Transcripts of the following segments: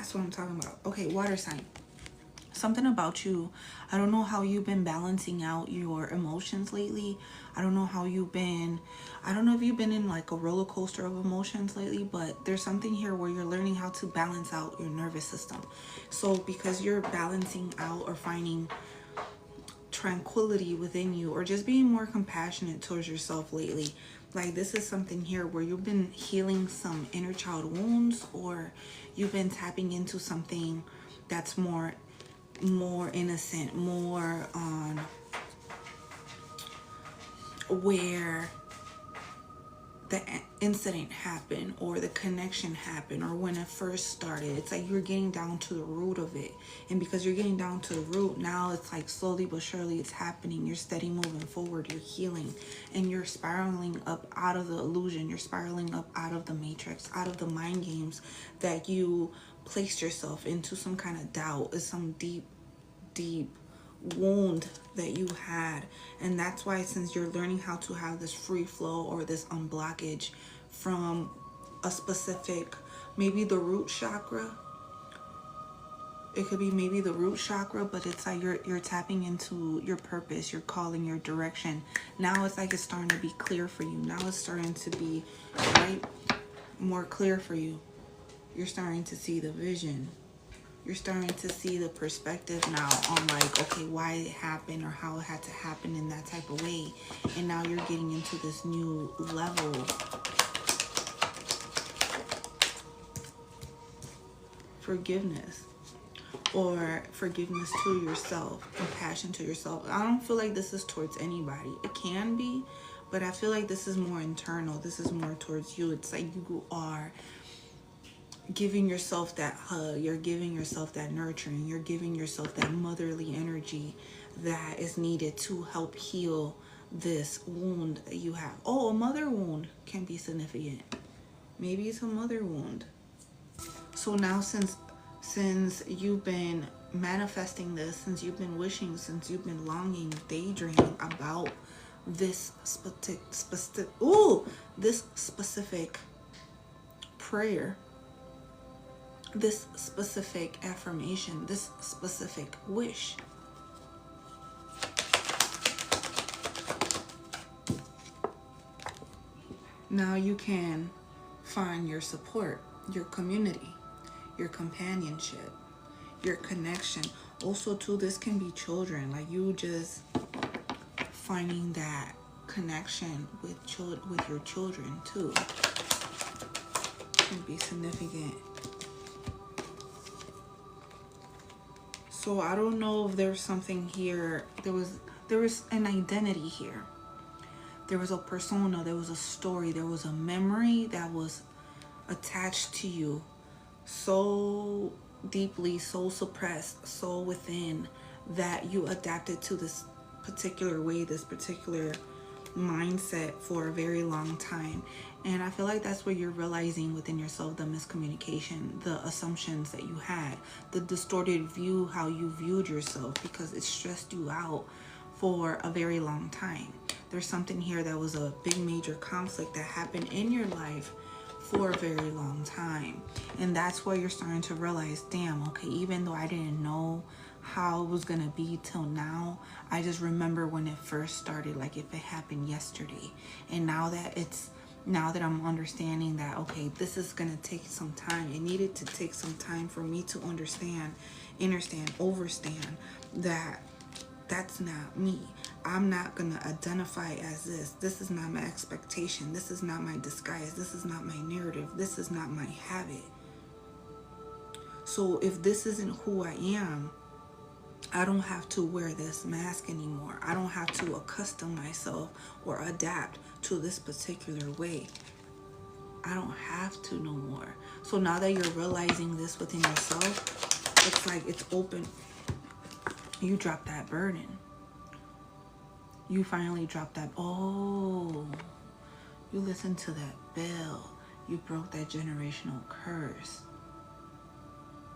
That's what I'm talking about. Okay, water sign. Something about you. I don't know how you've been balancing out your emotions lately. I don't know how you've been. I don't know if you've been in like a roller coaster of emotions lately, but there's something here where you're learning how to balance out your nervous system. So because you're balancing out or finding tranquility within you, or just being more compassionate towards yourself lately, like this is something here where you've been healing some inner child wounds, or you've been tapping into something that's more innocent, more on where the incident happened or the connection happened or when it first started. It's like you're getting down to the root of it. And because you're getting down to the root, now it's like slowly but surely it's happening. You're steady moving forward. You're healing. And you're spiraling up out of the illusion. You're spiraling up out of the matrix, out of the mind games that you placed yourself into. Some kind of doubt, is some deep wound that you had. And that's why, since you're learning how to have this free flow or this unblockage from a specific, maybe the root chakra, it could be maybe the root chakra, but it's like you're tapping into your purpose, your calling, your direction. Now it's like it's starting to be clear for you. Now it's starting to be more clear for you. You're starting to see the vision. You're starting to see the perspective now on like, okay, why it happened or how it had to happen in that type of way. And now you're getting into this new level. Forgiveness, or forgiveness to yourself, compassion to yourself. I don't feel like this is towards anybody. It can be, but I feel like this is more internal. This is more towards you. It's like you are giving yourself that hug, you're giving yourself that nurturing, you're giving yourself that motherly energy that is needed to help heal this wound that you have. Oh, a mother wound can be significant. Maybe it's a mother wound. So now since you've been manifesting this, since you've been wishing, since you've been longing, daydreaming about this specific prayer, this specific affirmation, this specific wish, now you can find your support, your community, your companionship, your connection. Also too, this can be children, like you just finding that connection with your children too can be significant. So I don't know if there's something here. There was an identity here. There was a persona, there was a story, there was a memory that was attached to you so deeply, so suppressed, so within, that you adapted to this particular way, this particular mindset for a very long time. And I feel like that's where you're realizing within yourself the miscommunication, the assumptions that you had, the distorted view, how you viewed yourself, because it stressed you out for a very long time. There's something here that was a big major conflict that happened in your life for a very long time. And that's where you're starting to realize, damn, okay, even though I didn't know how it was gonna be till now, I just remember when it first started, like if it happened yesterday. And now that I'm understanding that, okay, this is gonna take some time. It needed to take some time for me to understand, overstand that that's not me. I'm not gonna identify as this. This is not my expectation. This is not my disguise. This is not my narrative. This is not my habit. So if this isn't who I am, I don't have to wear this mask anymore. I don't have to accustom myself or adapt to this particular way. I don't have to no more. So now that you're realizing this within yourself, it's like it's open. You drop that burden. You finally drop that. Oh, you listened to that bell. You broke that generational curse.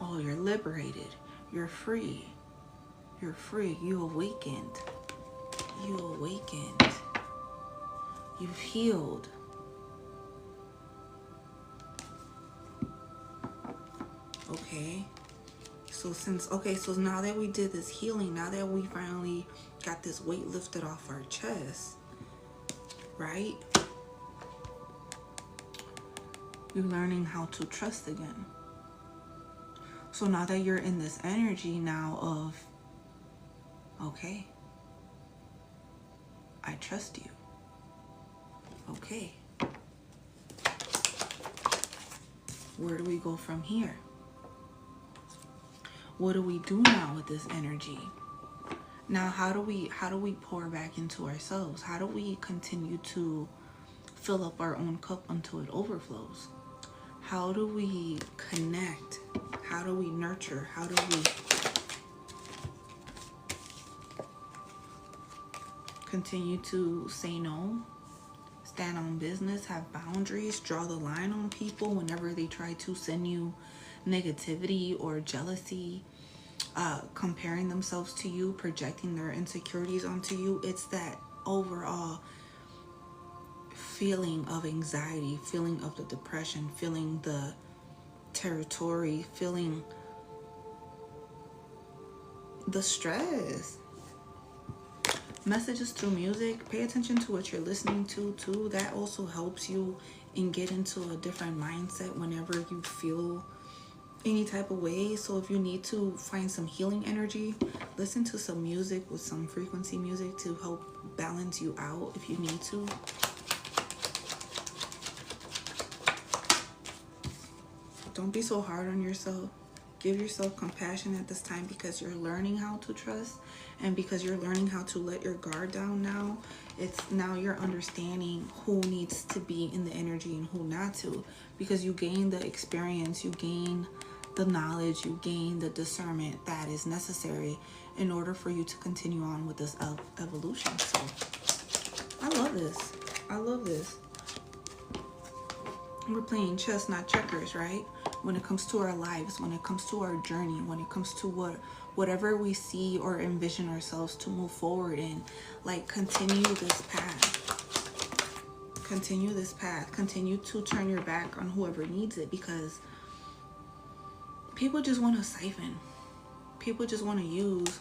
Oh, you're liberated. You're free. You're free. You awakened. You awakened. You've healed. Okay. So so now that we did this healing, now that we finally got this weight lifted off our chest, right? You're learning how to trust again. So now that you're in this energy now of, okay, I trust you. Okay. Where do we go from here? What do we do now with this energy? Now, how do we pour back into ourselves? How do we continue to fill up our own cup until it overflows? How do we connect? How do we nurture? How do we continue to say no, stand on business, have boundaries, draw the line on people whenever they try to send you negativity or jealousy, comparing themselves to you, projecting their insecurities onto you? It's that overall feeling of anxiety, feeling of the depression, feeling the territory, feeling the stress. Messages through music. Pay attention to what you're listening to too. That also helps you and get into a different mindset whenever you feel any type of way. So if you need to find some healing energy, listen to some music with some frequency music to help balance you out if you need to. Don't be so hard on yourself. Give yourself compassion at this time, because you're learning how to trust, and because you're learning how to let your guard down now. Now you're understanding who needs to be in the energy and who not to, because you gain the experience, you gain the knowledge, you gain the discernment that is necessary in order for you to continue on with this evolution. So I love this. I love this. We're playing chess, not checkers, right? When it comes to our lives, when it comes to our journey, when it comes to whatever we see or envision ourselves to move forward in, like, continue this path. Continue this path. Continue to turn your back on whoever needs it, because people just want to siphon. People just want to use.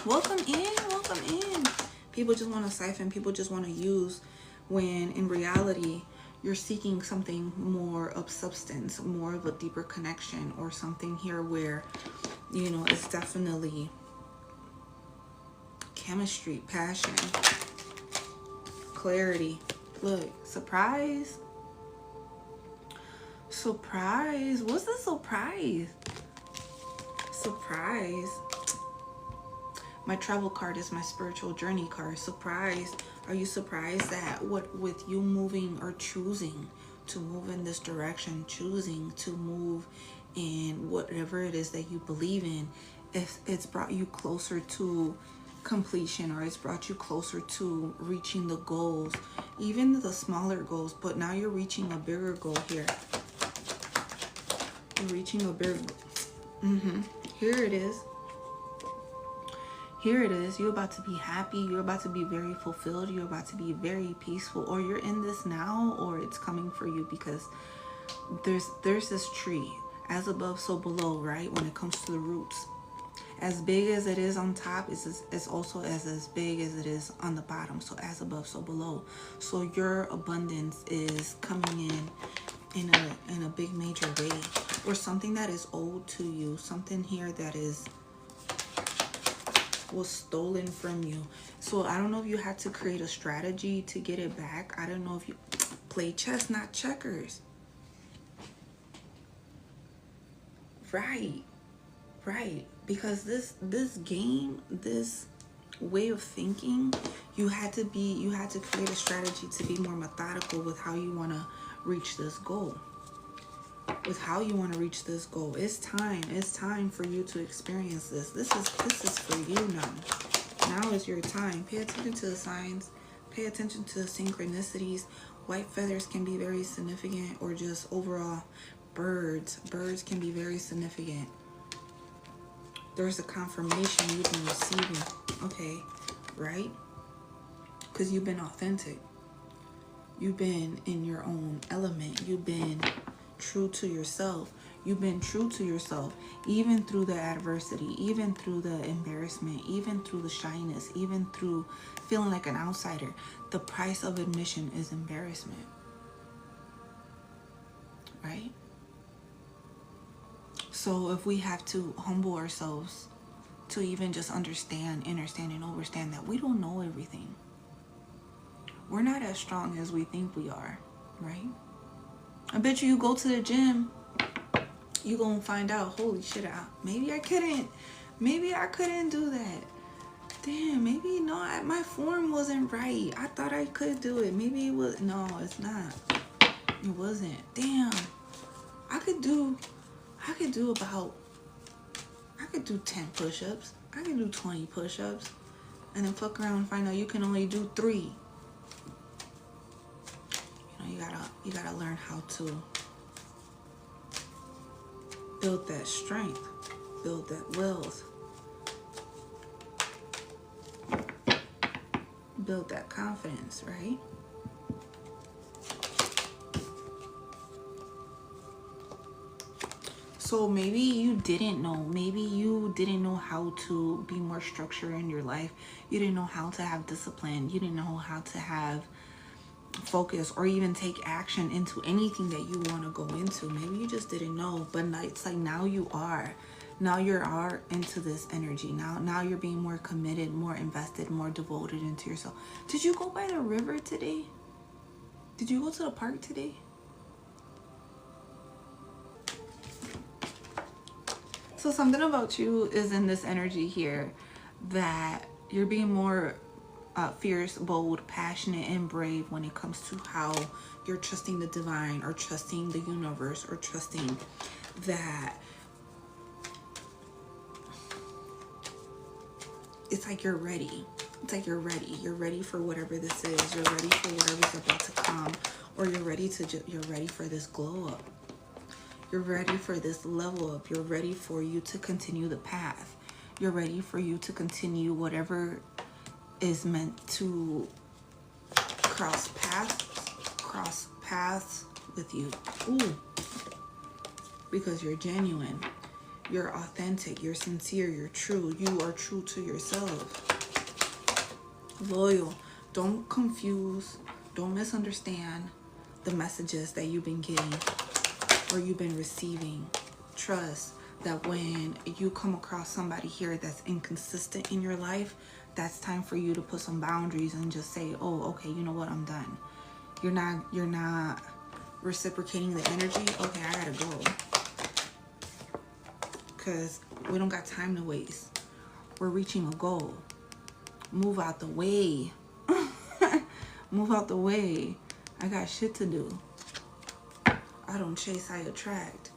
Welcome in, welcome in. People just want to siphon. People just want to use, when in reality, you're seeking something more of substance, more of a deeper connection, or something here where, you know, it's definitely chemistry, passion, clarity. Look, surprise. Surprise. What's the surprise? Surprise. My travel card is my spiritual journey card. Surprise. Are you surprised that with you moving or choosing to move in this direction, choosing to move in whatever it is that you believe in, if it's brought you closer to completion, or it's brought you closer to reaching the goals, even the smaller goals, but now you're reaching a bigger goal here. You're reaching a bigger Here it is. Here it is. You're about to be happy. You're about to be very fulfilled. You're about to be very peaceful. Or you're in this now, or it's coming for you, because there's this tree. As above, so below, right? When it comes to the roots. As big as it is on top, it's also as big as it is on the bottom. So as above, so below. So your abundance is coming in a big major way. Or something that is owed to you. Something here that was stolen from you. So I don't know if you had to create a strategy to get it back. I don't know if you play chess, not checkers. Right. Because this game, this way of thinking, you had to create a strategy to be more methodical with how you want to reach this goal. It's time for you to experience this. This is for you now. Now is your time. Pay attention to the signs. Pay attention to the synchronicities. White feathers can be very significant, or just overall birds can be very significant. There's a confirmation you've been receiving. Okay, right? Because you've been authentic. You've been in your own element. You've been true to yourself. You've been true to yourself, even through the adversity, even through the embarrassment, even through the shyness, even through feeling like an outsider. The price of admission is embarrassment, right? So if we have to humble ourselves to even just understand and overstand that we don't know everything. We're not as strong as we think we are, right? I bet you go to the gym, you gonna find out, holy shit, maybe I couldn't do that. Damn, maybe no, my form wasn't right. I thought I could do it. Maybe it was, no, it's not. It wasn't. Damn, I could do 10 push-ups. I could do 20 push-ups. And then fuck around and find out you can only do 3. You gotta learn how to build that strength, build that wealth, build that confidence, right? So maybe you didn't know how to be more structured in your life. You didn't know how to have discipline. You didn't know how to have focus or even take action into anything that you want to go into. Maybe you just didn't know, but it's like now you are. Now you are into this energy. Now you're being more committed, more invested, more devoted into yourself. Did you go by the river today? Did you go to the park today? So something about you is in this energy here that you're being more fierce, bold, passionate, and brave when it comes to how you're trusting the divine or trusting the universe or trusting that it's like you're ready. It's like you're ready. You're ready for whatever this is. You're ready for whatever's about to come, or you're ready for this glow up. You're ready for this level up. You're ready for you to continue the path. You're ready for you to continue whatever is meant to cross paths with you. Ooh. Because you're genuine. You're authentic. You're sincere. You're true. You are true to yourself. Loyal. Don't confuse. Don't misunderstand the messages that you've been getting or you've been receiving. Trust that when you come across somebody here that's inconsistent in your life, that's time for you to put some boundaries and just say, oh, okay, you know what, I'm done. You're not reciprocating the energy. Okay, I gotta go. Because we don't got time to waste. We're reaching a goal. Move out the way. Move out the way. I got shit to do. I don't chase, I attract.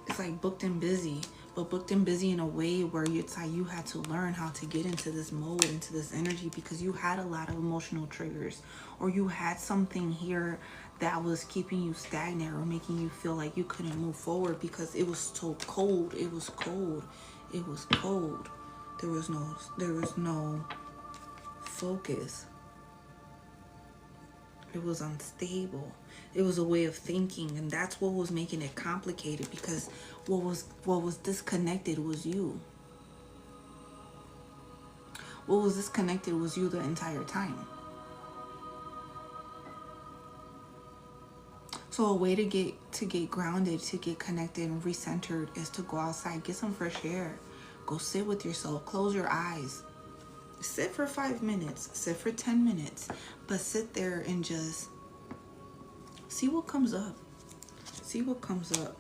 It's like booked and busy, but booked and busy in a way where it's like you had to learn how to get into this mode, into this energy, because you had a lot of emotional triggers, or you had something here that was keeping you stagnant or making you feel like you couldn't move forward because it was so cold. It was cold. It was cold. There was no focus. It was unstable. It was a way of thinking, and that's what was making it complicated, because what was disconnected was you. What was disconnected was you the entire time. So a way to get grounded, to get connected and recentered is to go outside, get some fresh air, go sit with yourself, close your eyes. Sit for 5 minutes, sit for 10 minutes, but sit there and just see what comes up. See what comes up.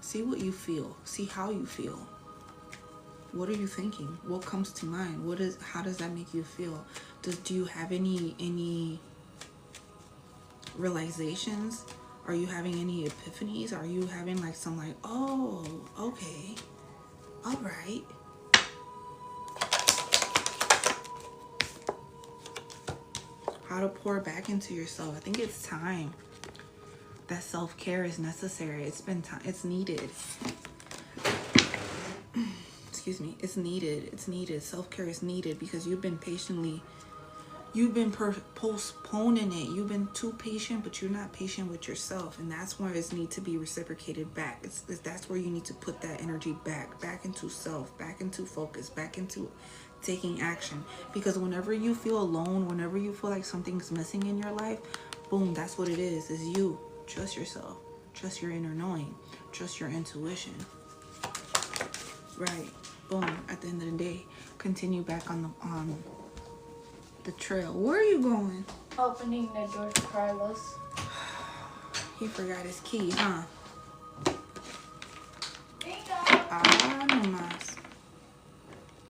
See what you feel. See how you feel. What are you thinking? What comes to mind? How does that make you feel? Do you have any realizations? Are you having any epiphanies? Are you having like some like, oh, okay, all right. How to pour back into yourself. I think it's time. That self-care is necessary. It's been time. It's needed. Excuse me. It's needed. It's needed. Self-care is needed because you've been patiently You've been postponing it. You've been too patient, but you're not patient with yourself. And that's where it needs to be reciprocated back. That's where you need to put that energy back into self, back into focus, back into taking action. Because whenever you feel alone, whenever you feel like something's missing in your life, boom, that's what it is you. Trust yourself. Trust your inner knowing. Trust your intuition. Right. Boom. At the end of the day, continue back on the trail. Where are you going? Opening the door to Carlos. He forgot his key, huh? Bingo! Ah, no más.